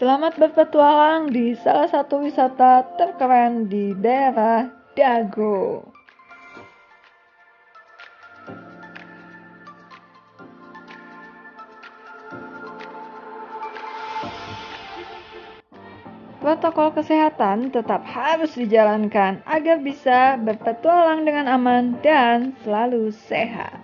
Selamat berpetualang di salah satu wisata terkeren di daerah Dago. Protokol kesehatan tetap harus dijalankan agar bisa berpetualang dengan aman dan selalu sehat.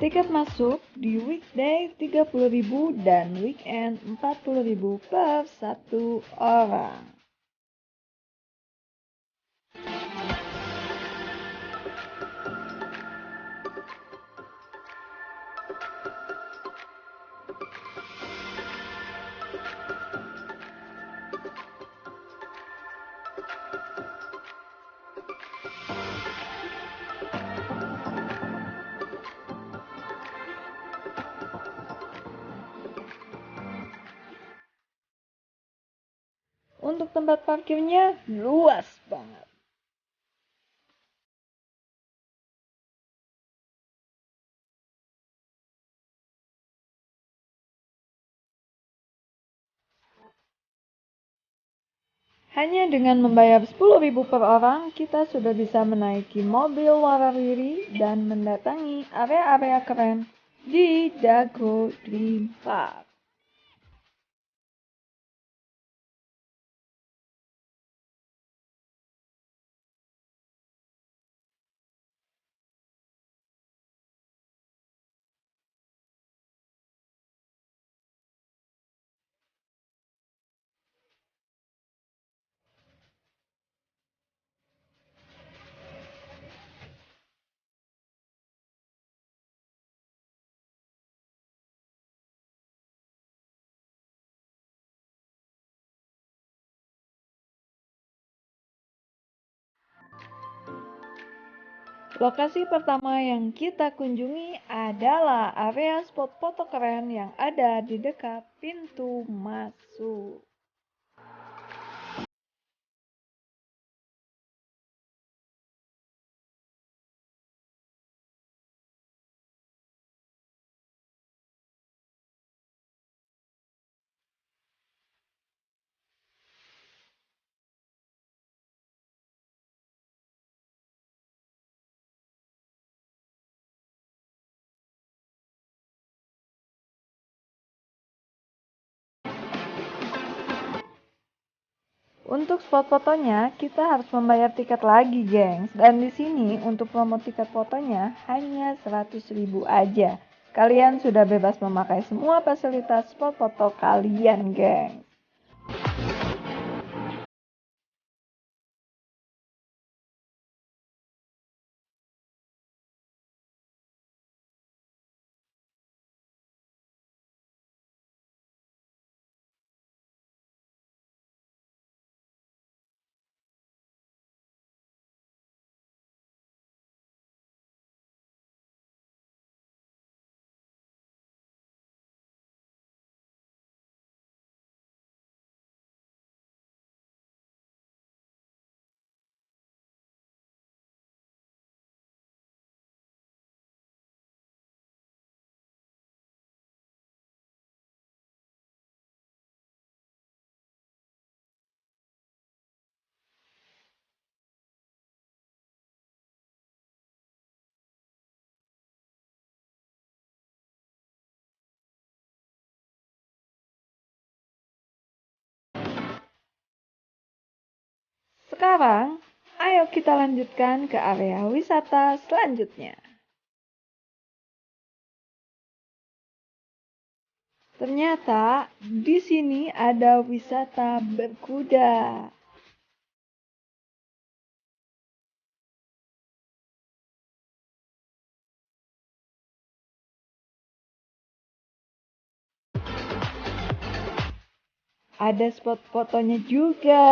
Tiket masuk di weekday 30.000 dan weekend 40.000 per satu orang. Untuk tempat parkirnya luas banget. Hanya dengan membayar 10.000 per orang, kita sudah bisa menaiki mobil warna-biru dan mendatangi area-area keren di Dago Dream Park. Lokasi pertama yang kita kunjungi adalah area spot foto keren yang ada di dekat pintu masuk. Untuk spot fotonya, kita harus membayar tiket lagi, gengs. Dan di sini untuk promo tiket fotonya hanya 100.000 aja. Kalian sudah bebas memakai semua fasilitas spot foto kalian, gengs. Sekarang, ayo kita lanjutkan ke area wisata selanjutnya. Ternyata di sini ada wisata berkuda. Ada spot fotonya juga.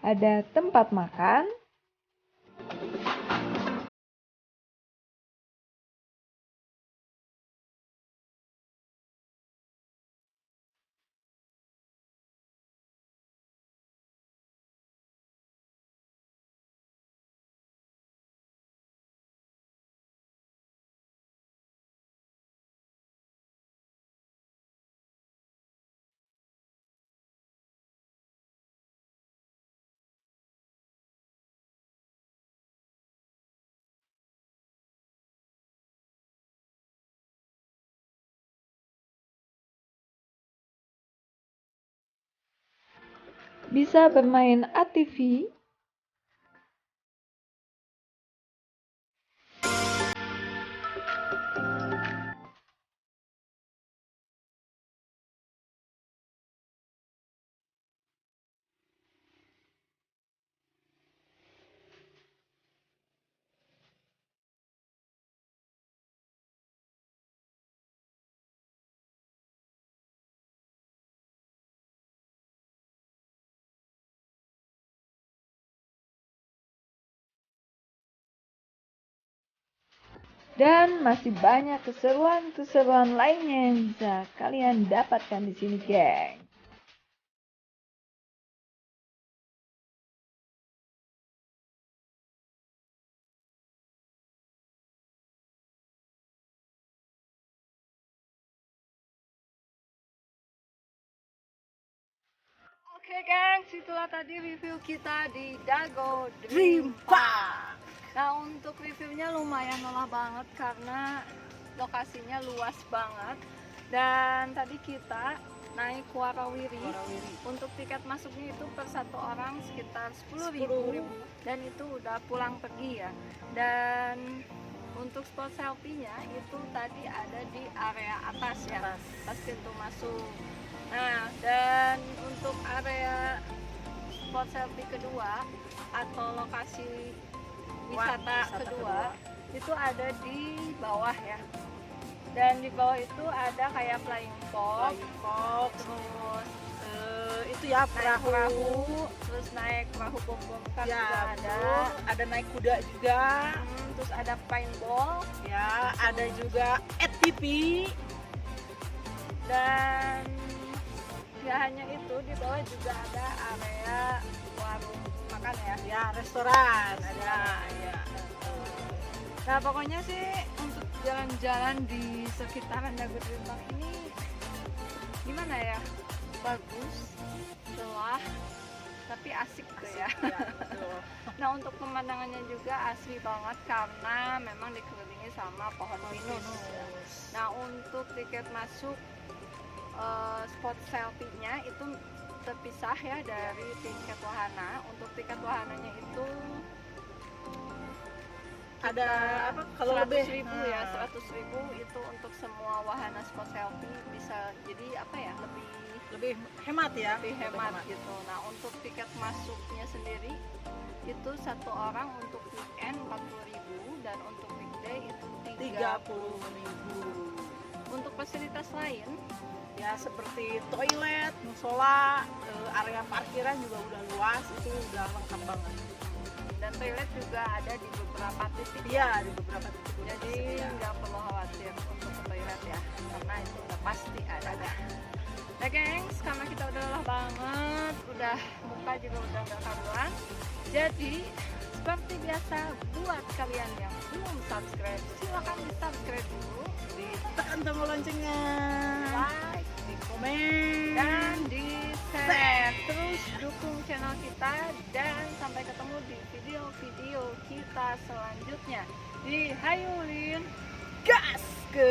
Ada tempat makan, bisa bermain ATV, dan masih banyak keseruan-keseruan lainnya yang bisa kalian dapatkan di sini, geng. Oke, geng, itulah tadi review kita di Dago Dream Park. Nah, untuk reviewnya lumayan lelah banget karena lokasinya luas banget. Dan tadi kita naik warawiri. Untuk tiket masuknya itu per satu orang sekitar 10.000, dan itu udah pulang pergi ya. Dan untuk spot selfie-nya itu tadi ada di area atas ya, pas pintu masuk. Nah, dan untuk area spot selfie kedua atau lokasi wisata kedua itu ada di bawah ya. Dan di bawah itu ada kayak flying fox, terus itu ya perahu, terus naik perahu bongkar ya, juga ada naik kuda juga, terus ada paintball ya, ada juga ATV, dan ya hanya itu, di bawah juga ada area warung makan ya, ya restoran ada ya. Nah pokoknya sih untuk jalan-jalan di sekitaran Dago Rintang ini gimana ya, bagus, celah, tapi asik tuh ya. Ya, betul. Nah untuk pemandangannya juga asri banget karena memang dikelilingi sama pohon pinus. Nah untuk tiket masuk spot selfie-nya itu terpisah ya dari tiket wahana. Untuk tiket wahananya itu Ada apa kalau 100.000 lebih ya, 100.000 itu untuk semua wahana spot selfie, bisa jadi apa ya, lebih hemat ya. lebih hemat gitu. Nah untuk tiket masuknya sendiri itu satu orang untuk weekend 40.000 dan untuk weekday itu 30.000. Untuk fasilitas lain Ya seperti toilet, musola, area parkiran juga udah luas, itu udah lengkap banget. dan toilet juga ada di beberapa titik. Iya, di beberapa titik udah Jadi tersedia. nggak perlu khawatir untuk ke toilet ya, karena itu udah pasti ada. Nah gengs, karena kita udah lelah banget, udah muka juga udah nggak karuan. Jadi seperti biasa, buat kalian yang belum subscribe, silahkan di subscribe dulu, Tekan tombol loncengnya, like, di komen, dan di share. Terus dukung channel kita dan sampai ketemu di video-video kita selanjutnya. Di Hayulin gas ke